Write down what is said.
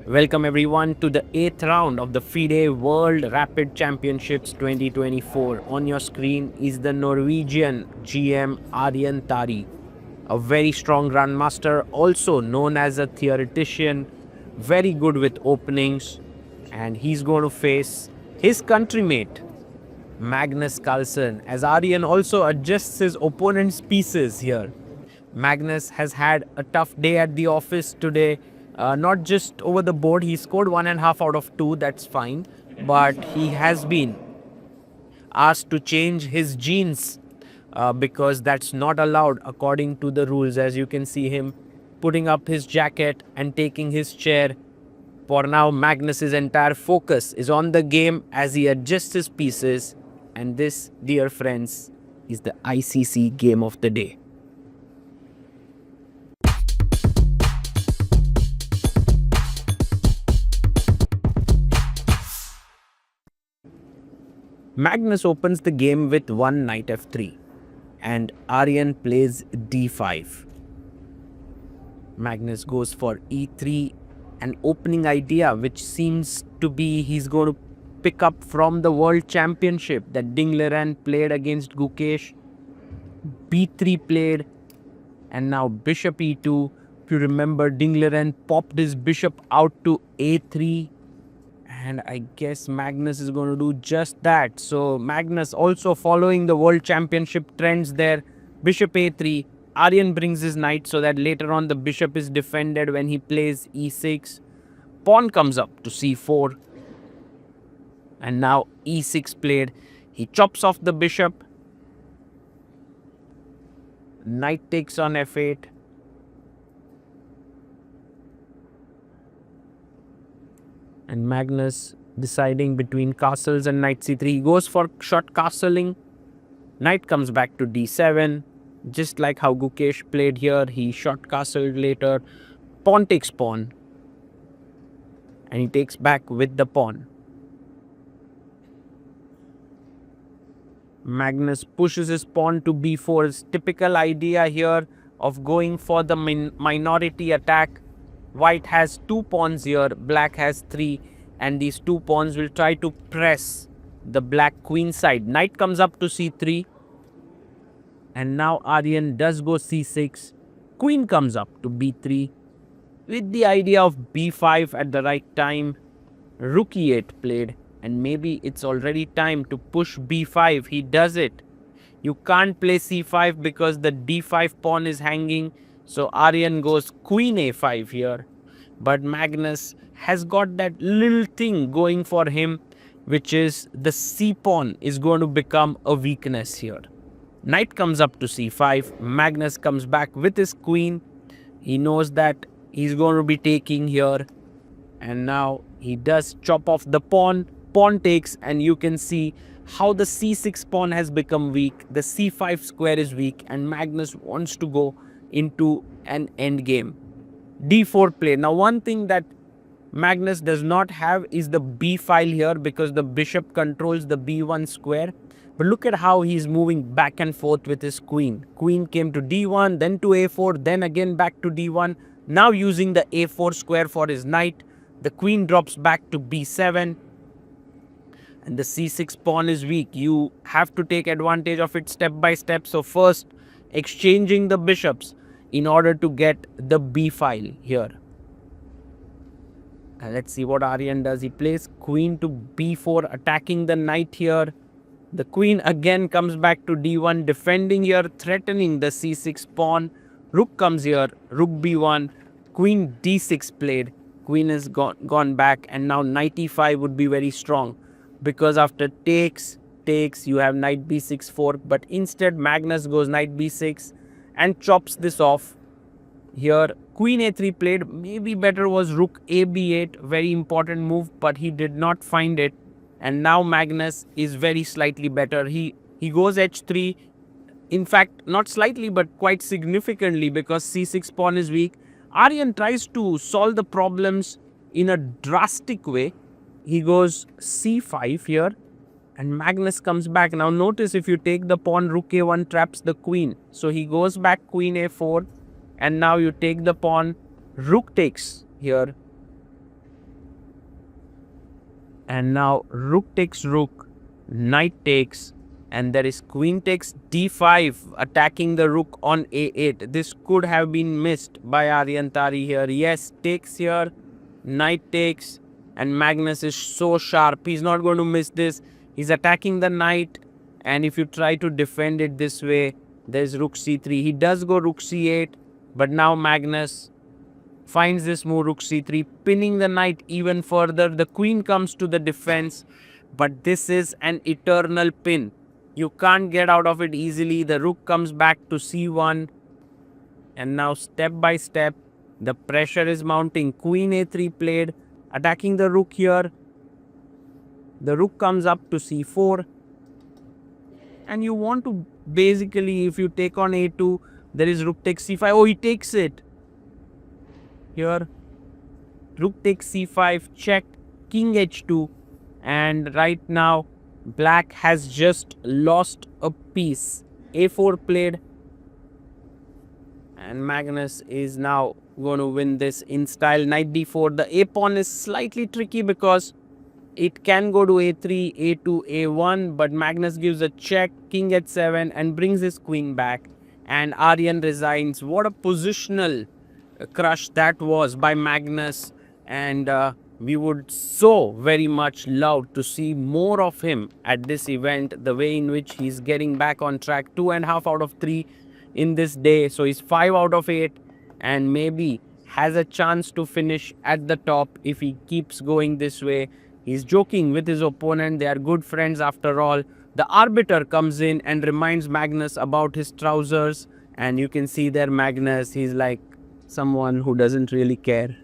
Welcome everyone to the 8th round of the FIDE World Rapid Championships 2024. On your screen is the Norwegian GM Aryan Tari, a very strong grandmaster, also known as a theoretician, very good with openings, and he's going to face his countrymate Magnus Carlsen, as Aryan also adjusts his opponent's pieces here. Magnus has had a tough day at the office today. Not just over the board, he scored 1.5 out of 2, that's fine. But he has been asked to change his jeans because that's not allowed according to the rules. As you can see him putting up his jacket and taking his chair. For now, Magnus's entire focus is on the game as he adjusts his pieces. And this, dear friends, is the ICC game of the day. Magnus opens the game with one knight f3 and Aryan plays d5. Magnus goes for e3, an opening idea which seems to be he's going to pick up from the World Championship that Dingleren played against Gukesh. b3 played, and now bishop e2. If you remember, Dingleren popped his bishop out to a3. And I guess Magnus is going to do just that. So Magnus also following the World Championship trends there. Bishop a3. Aryan brings his knight so that later on the bishop is defended when he plays e6. Pawn comes up to c4. And now e6 played. He chops off the bishop. Knight takes on f8. And Magnus deciding between castles and knight c3. He goes for short castling. Knight comes back to d7. Just like how Gukesh played here, he short castled later. Pawn takes pawn. And he takes back with the pawn. Magnus pushes his pawn to b4. His typical idea here of going for the minority attack. White has 2 pawns here, black has 3, and these 2 pawns will try to press the black queen side. Knight comes up to c3, and now Aryan does go c6. Queen comes up to b3 with the idea of b5 at the right time. Rook e8 played, and maybe it's already time to push b5. He does it. You can't play c5 because the d5 pawn is hanging. So Aryan goes queen a5 here. But Magnus has got that little thing going for him, which is the c pawn is going to become a weakness here. Knight comes up to c5. Magnus comes back with his queen. He knows that he's going to be taking here. And now he does chop off the pawn. Pawn takes, and you can see how the c6 pawn has become weak. The c5 square is weak, and Magnus wants to go into an endgame. d4 play. Now one thing that Magnus does not have is the b file here because the bishop controls the b1 square. But look at how he's moving back and forth with his queen. Queen came to d1, then to a4, then again back to d1. Now using the a4 square for his knight. The queen drops back to b7. And the c6 pawn is weak. You have to take advantage of it step by step. So first, exchanging the bishops in order to get the b file here. Let's see what Aryan does. He plays queen to b4, attacking the knight here. The queen again comes back to d1, defending here, threatening the c6 pawn. Rook comes here, rook b1, queen d6 played. Queen has gone back, and now knight e5 would be very strong. Because after takes, you have knight b6 fork, but instead Magnus goes knight b6 and chops this off. Here queen a3 played. Maybe better was rook a b8, very important move, but he did not find it. And now Magnus is very slightly better. He goes h3. In fact, not slightly but quite significantly, because c6 pawn is weak. Aryan tries to solve the problems in a drastic way. He goes c5 here, and Magnus comes back. Now notice, if you take the pawn, rook a1 traps the queen. So he goes back queen a4, and now you take the pawn, rook takes here. And now rook takes rook, knight takes, and there is queen takes d5, attacking the rook on a8. This could have been missed by Aryan Tari here. Yes, takes here, knight takes, and Magnus is so sharp. He's not going to miss this. He's attacking the knight, and if you try to defend it this way, there's rook c3. He does go rook c8, but now Magnus finds this move rook c3, pinning the knight even further. The queen comes to the defense, but this is an eternal pin. You can't get out of it easily. The rook comes back to c1, and now step by step, the pressure is mounting. Queen a3 played, attacking the rook here. The rook comes up to c4, and you want to basically, if you take on a2, there is rook takes c5. Oh, he takes it. Here, rook takes c5, check, king h2, and right now black has just lost a piece. a4 played, and Magnus is now going to win this in style. Knight d4. The a pawn is slightly tricky because it can go to a3, a2, a1, but Magnus gives a check, king h7, and brings his queen back, and Aryan resigns. What a positional crush that was by Magnus, and we would so very much love to see more of him at this event. The way in which he's getting back on track, 2.5 out of 3 in this day, so he's 5 out of 8, and maybe has a chance to finish at the top if he keeps going this way. He's joking with his opponent. They are good friends after all. The arbiter comes in and reminds Magnus about his trousers, and you can see there Magnus, he's like someone who doesn't really care.